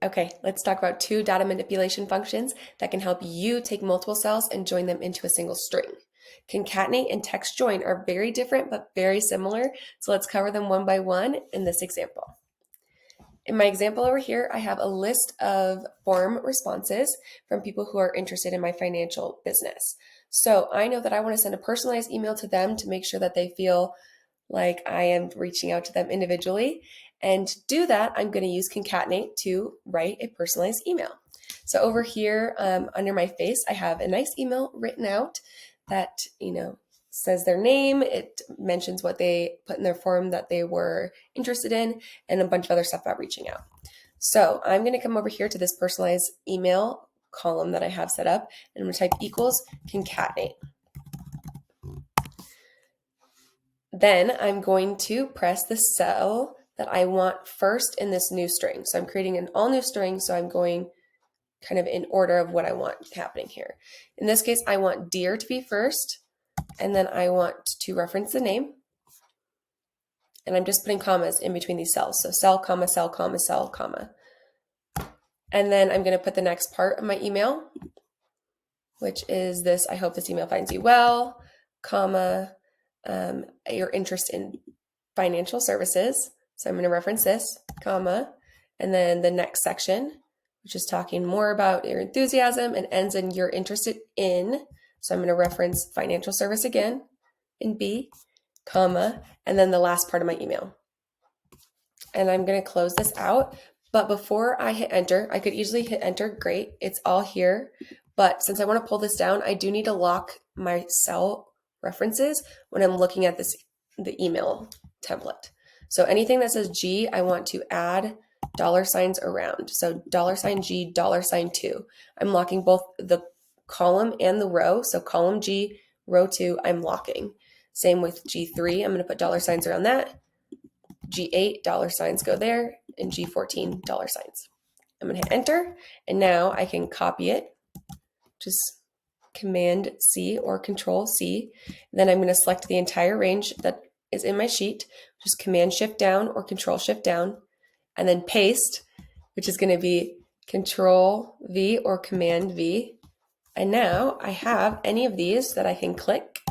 Okay, let's talk about two data manipulation functions that can help you take multiple cells and join them into a single string. Concatenate and TEXTJOIN are very different but very similar, so let's cover them one by one in this example. In my example over here, I have a list of form responses from people who are interested in my financial business. So I know that I want to send a personalized email to them to make sure that they feel like I am reaching out to them individually. And to do that, I'm going to use concatenate to write a personalized email. So over here under my face, I have a nice email written out that, says their name. It mentions what they put in their form that they were interested in and a bunch of other stuff about reaching out. So I'm going to come over here to this personalized email column that I have set up, and I'm going to type equals concatenate. Then I'm going to press the cell that I want first in this new string. So I'm creating an all new string, so I'm going kind of in order of what I want happening here. In this case, I want dear to be first, and then I want to reference the name. And I'm just putting commas in between these cells. So cell, comma, cell, comma, cell, comma. And then I'm going to put the next part of my email, which is this: I hope this email finds you well, comma, your interest in financial services. So I'm going to reference this, comma, and then the next section, which is talking more about your enthusiasm and ends in you're interested in. So I'm going to reference financial service again in B, comma, and then the last part of my email. And I'm going to close this out. But before I hit enter, I could easily hit enter. Great, it's all here. But since I want to pull this down, I do need to lock my cell references when I'm looking at the email template. So anything that says G, I want to add $signs around. So $G, $2. I'm locking both the column and the row. So column G, row 2, I'm locking. Same with G3, I'm going to put $signs around that. G8, $signs go there, and G14, $signs. I'm going to hit enter, and now I can copy it. Just Command C or Control C. Then I'm going to select the entire range that is in my sheet. Just Command Shift down or Control Shift down, and then paste, which is going to be Control V or Command V. And now I have any of these that I can click,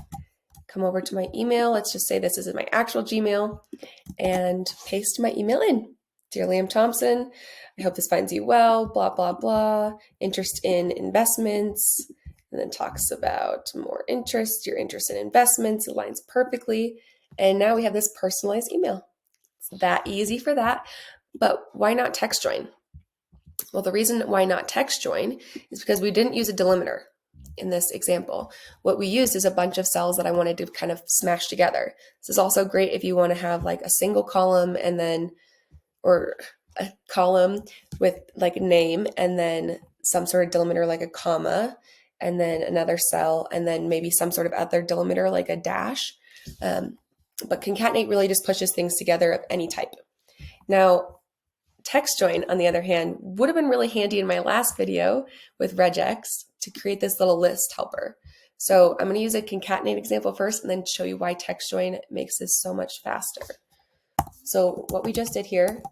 come over to my email. Let's just say this is my actual Gmail, and paste my email in. Dear Liam Thompson, I hope this finds you well, blah, blah, blah. Interest in investments, and then talks about more interest. Your interest in investments aligns perfectly. And now we have this personalized email. It's that easy for that. But why not TEXTJOIN? Well, the reason why not TEXTJOIN is because we didn't use a delimiter in this example. What we used is a bunch of cells that I wanted to kind of smash together. This is also great if you want to have like a single column and then, or a column with like a name and then some sort of delimiter like a comma, and then another cell, and then maybe some sort of other delimiter like a dash. But concatenate really just pushes things together of any type. Now, TEXTJOIN, on the other hand, would have been really handy in my last video with regex to create this little list helper. So I'm going to use a concatenate example first and then show you why TEXTJOIN makes this so much faster. So what we just did here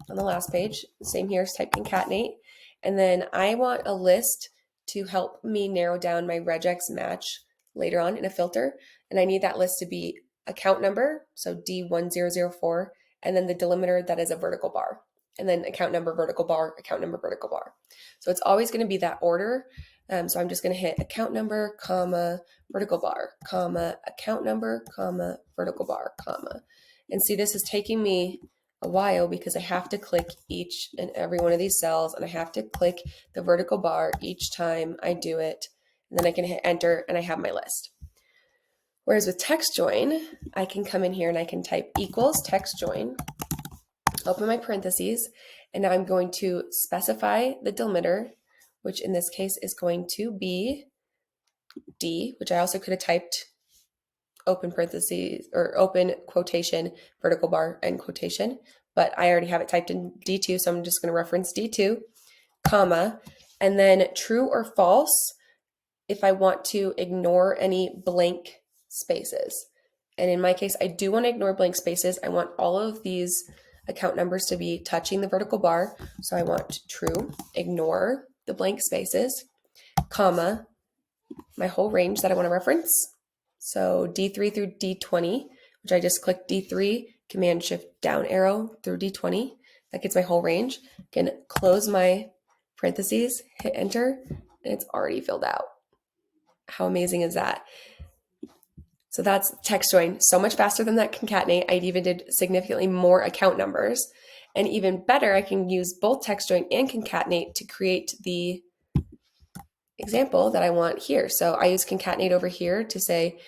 on the last page, same here, is type concatenate. And then I want a list to help me narrow down my regex match later on in a filter. And I need that list to be account number, so D1004, and then the delimiter that is a vertical bar. And then account number, vertical bar, account number, vertical bar. So it's always going to be that order. So I'm just going to hit account number, comma, vertical bar, comma, account number, comma, vertical bar, comma. And see, this is taking me a while because I have to click each and every one of these cells, and I have to click the vertical bar each time I do it. And then I can hit enter and I have my list. Whereas with TEXTJOIN, I can come in here and I can type equals TEXTJOIN, open my parentheses, and now I'm going to specify the delimiter, which in this case is going to be D, which I also could have typed open parentheses or open quotation, vertical bar, end quotation, but I already have it typed in D2, so I'm just going to reference D2, comma, and then true or false if I want to ignore any blank spaces. And in my case, I do want to ignore blank spaces. I want all of these account numbers to be touching the vertical bar. So I want true, ignore the blank spaces, comma, my whole range that I want to reference. So D3 through D20, which I just click D3, Command Shift down arrow through D20. That gets my whole range. Can close my parentheses, hit enter, and it's already filled out. How amazing is that? So that's text join. So much faster than that concatenate. I even did significantly more account numbers. And even better, I can use both text join and concatenate to create the example that I want here. So I use concatenate over here to say,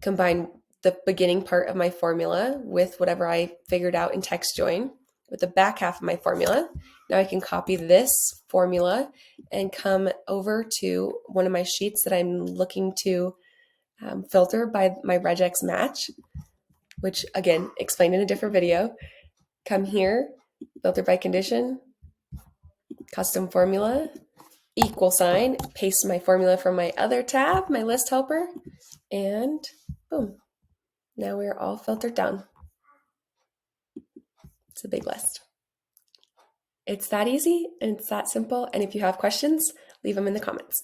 combine the beginning part of my formula with whatever I figured out in text join with the back half of my formula. Now I can copy this formula and come over to one of my sheets that I'm looking to filter by my regex match, which again, explained in a different video. Come here, filter by condition, custom formula, equal sign, paste my formula from my other tab, my list helper, and boom. Now we are all filtered down. It's a big list. It's that easy and it's that simple. And if you have questions, leave them in the comments.